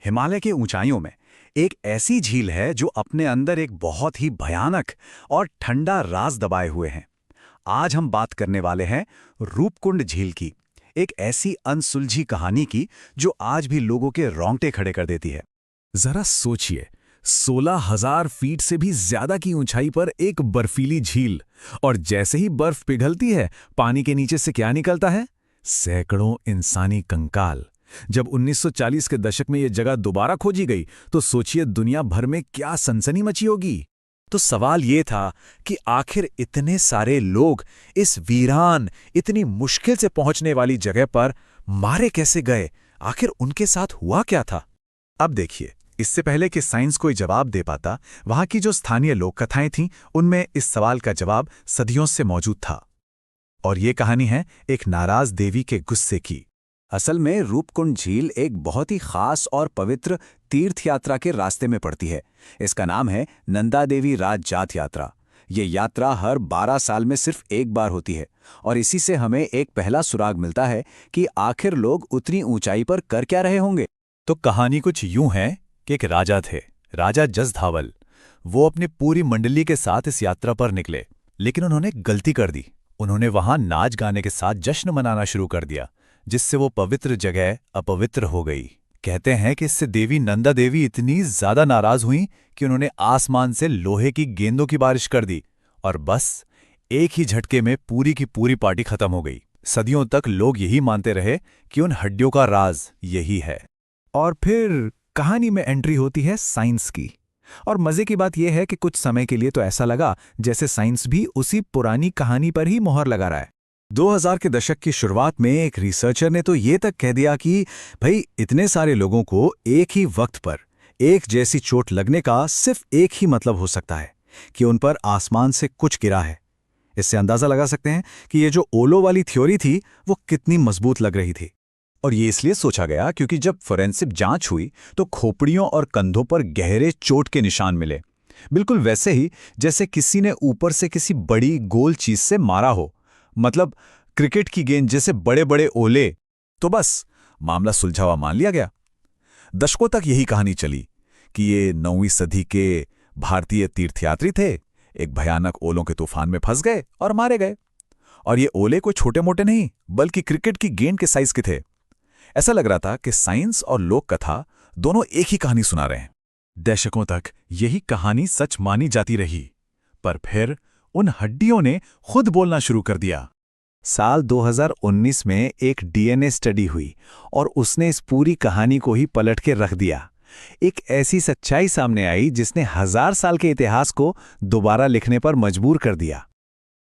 हिमालय के ऊंचाइयों में एक ऐसी झील है जो अपने अंदर एक बहुत ही भयानक और ठंडा राज दबाए हुए है। आज हम बात करने वाले हैं रूपकुंड झील की, एक ऐसी अनसुलझी कहानी की जो आज भी लोगों के रोंगटे खड़े कर देती है। जरा सोचिए, 16,000 फीट से भी ज्यादा की ऊंचाई पर एक बर्फीली झील, और जैसे ही बर्फ पिघलती है, पानी के नीचे से क्या निकलता है? सैकड़ों इंसानी कंकाल। जब 1940 के दशक में यह जगह दोबारा खोजी गई, तो सोचिए दुनिया भर में क्या सनसनी मची होगी। तो सवाल ये था कि आखिर इतने सारे लोग इस वीरान, इतनी मुश्किल से पहुंचने वाली जगह पर मारे कैसे गए? आखिर उनके साथ हुआ क्या था? अब देखिए, इससे पहले कि साइंस कोई जवाब दे पाता, वहां की जो स्थानीय लोक कथाएं थीं, उनमें इस सवाल का जवाब सदियों से मौजूद था। और ये कहानी है एक नाराज देवी के गुस्से की। असल में रूपकुंड झील एक बहुत ही खास और पवित्र तीर्थ यात्रा के रास्ते में पड़ती है। इसका नाम है नंदा देवी राज जात यात्रा। ये यात्रा हर 12 साल में सिर्फ एक बार होती है, और इसी से हमें एक पहला सुराग मिलता है कि आखिर लोग उतनी ऊंचाई पर कर क्या रहे होंगे। तो कहानी कुछ यूं है कि एक राजा थे, राजा जसधावल। वो अपनी पूरी मंडली के साथ इस यात्रा पर निकले, लेकिन उन्होंने गलती कर दी। उन्होंने वहां नाच गाने के साथ जश्न मनाना शुरू कर दिया, जिससे वो पवित्र जगह अपवित्र हो गई। कहते हैं कि इससे देवी नंदा देवी इतनी ज्यादा नाराज हुई कि उन्होंने आसमान से लोहे की गेंदों की बारिश कर दी, और बस एक ही झटके में पूरी की पूरी पार्टी खत्म हो गई। सदियों तक लोग यही मानते रहे कि उन हड्डियों का राज यही है। और फिर कहानी में एंट्री होती है साइंस की। और मजे की बात यह है कि कुछ समय के लिए तो ऐसा लगा जैसे साइंस भी उसी पुरानी कहानी पर ही मोहर लगा रहा है। 2000 के दशक की शुरुआत में एक रिसर्चर ने तो ये तक कह दिया कि भाई, इतने सारे लोगों को एक ही वक्त पर एक जैसी चोट लगने का सिर्फ एक ही मतलब हो सकता है कि उन पर आसमान से कुछ गिरा है। इससे अंदाजा लगा सकते हैं कि ये जो ओलो वाली थ्योरी थी वो कितनी मजबूत लग रही थी। और ये इसलिए सोचा गया क्योंकि जब फोरेंसिक जांच हुई तो खोपड़ियों और कंधों पर गहरे चोट के निशान मिले, बिल्कुल वैसे ही जैसे किसी ने ऊपर से किसी बड़ी गोल चीज से मारा हो, मतलब क्रिकेट की गेंद जैसे बड़े बड़े ओले। तो बस मामला सुलझा हुआ मान लिया गया। दशकों तक यही कहानी चली कि ये 9वीं सदी के भारतीय तीर्थयात्री थे, एक भयानक ओलों के तूफान में फंस गए और मारे गए। और ये ओले कोई छोटे मोटे नहीं, बल्कि क्रिकेट की गेंद के साइज के थे। ऐसा लग रहा था कि साइंस और लोक कथा दोनों एक ही कहानी सुना रहे हैं। दशकों तक यही कहानी सच मानी जाती रही, पर फिर उन हड्डियों ने खुद बोलना शुरू कर दिया। साल 2019 में एक डीएनए स्टडी हुई और उसने इस पूरी कहानी को ही पलट के रख दिया। एक ऐसी सच्चाई सामने आई जिसने 1000 साल के इतिहास को दोबारा लिखने पर मजबूर कर दिया।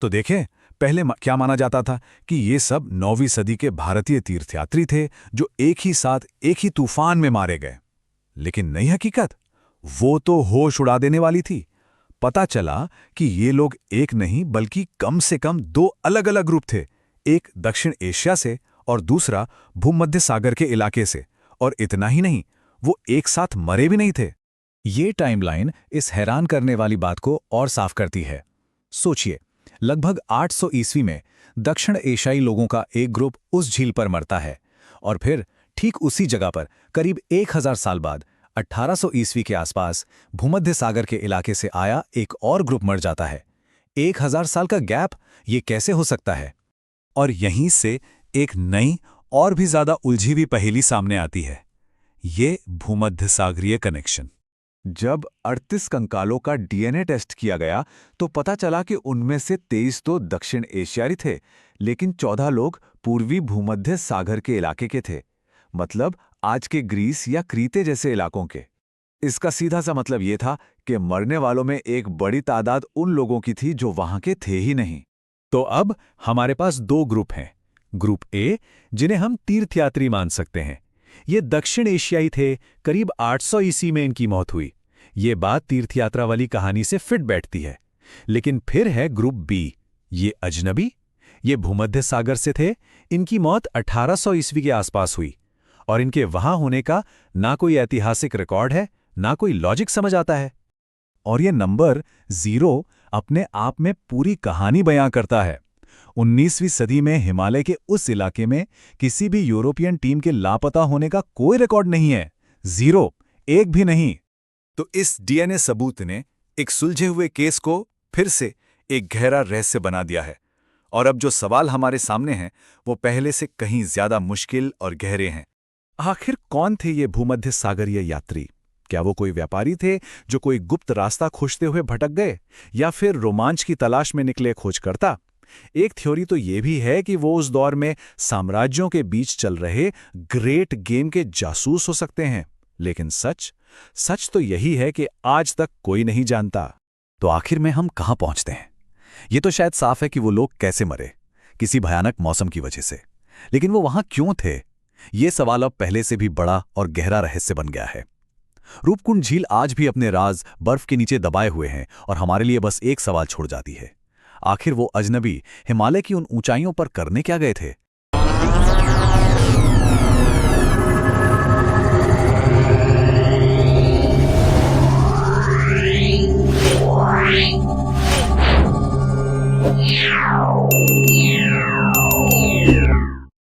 तो देखें, पहले क्या माना जाता था कि ये सब 9वीं सदी के भारतीय तीर्थयात्री थे जो एक ही साथ एक ही तूफान में मारे गए। लेकिन नई हकीकत वो तो होश उड़ा देने वाली थी। पता चला कि ये लोग एक नहीं बल्कि कम से कम 2 अलग-अलग ग्रुप थे, एक दक्षिण एशिया से और दूसरा भूमध्य सागर के इलाके से। और इतना ही नहीं, वो एक साथ मरे भी नहीं थे। ये टाइमलाइन इस हैरान करने वाली बात को और साफ करती है। सोचिए, लगभग 800 ईस्वी में दक्षिण एशियाई लोगों का एक ग्रुप उस झील पर मरता है, और फिर ठीक उसी जगह पर करीब 1000 साल बाद 1800 ईस्वी के आसपास भूमध्य सागर के इलाके से आया एक और ग्रुप मर जाता है। 1000 साल का गैप, ये कैसे हो सकता है? और यहीं से एक नई और भी ज्यादा उलझी हुई पहेली सामने आती है, ये भूमध्य सागरीय कनेक्शन। जब 38 कंकालों का डीएनए टेस्ट किया गया तो पता चला कि उनमें से 23 तो दक्षिण एशियाई थे, लेकिन 14 लोग पूर्वी भूमध्य सागर के इलाके के थे, मतलब आज के ग्रीस या क्रीते जैसे इलाकों के। इसका सीधा सा मतलब यह था कि मरने वालों में एक बड़ी तादाद उन लोगों की थी जो वहां के थे ही नहीं। तो अब हमारे पास 2 ग्रुप हैं। ग्रुप ए, जिन्हें हम तीर्थयात्री मान सकते हैं, ये दक्षिण एशियाई थे, करीब 800 ईस्वी में इनकी मौत हुई। ये बात तीर्थयात्रा वाली कहानी से फिट बैठती है। लेकिन फिर है ग्रुप बी, ये अजनबी, ये भूमध्य सागर से थे, इनकी मौत 1800 ईस्वी के आसपास हुई, और इनके वहां होने का ना कोई ऐतिहासिक रिकॉर्ड है, ना कोई लॉजिक समझ आता है। और ये नंबर 0 अपने आप में पूरी कहानी बयां करता है। 19वीं सदी में हिमालय के उस इलाके में किसी भी यूरोपियन टीम के लापता होने का कोई रिकॉर्ड नहीं है, 0, एक भी नहीं। तो इस डीएनए सबूत ने एक सुलझे हुए केस को फिर से एक गहरा रहस्य बना दिया है। और अब जो सवाल हमारे सामने हैं वो पहले से कहीं ज्यादा मुश्किल और गहरे हैं। आखिर कौन थे ये भूमध्य सागरीय यात्री? क्या वो कोई व्यापारी थे जो कोई गुप्त रास्ता खोजते हुए भटक गए, या फिर रोमांच की तलाश में निकले खोजकर्ता? एक थ्योरी तो ये भी है कि वो उस दौर में साम्राज्यों के बीच चल रहे ग्रेट गेम के जासूस हो सकते हैं। लेकिन सच तो यही है कि आज तक कोई नहीं जानता। तो आखिर में हम कहाँ पहुंचते हैं? ये तो शायद साफ है कि वो लोग कैसे मरे, किसी भयानक मौसम की वजह से। लेकिन वो वहां क्यों थे? ये सवाल अब पहले से भी बड़ा और गहरा रहस्य बन गया है। रूपकुंड झील आज भी अपने राज बर्फ के नीचे दबाए हुए हैं और हमारे लिए बस एक सवाल छोड़ जाती है। आखिर वो अजनबी हिमालय की उन ऊंचाइयों पर करने क्या गए थे? Yeah.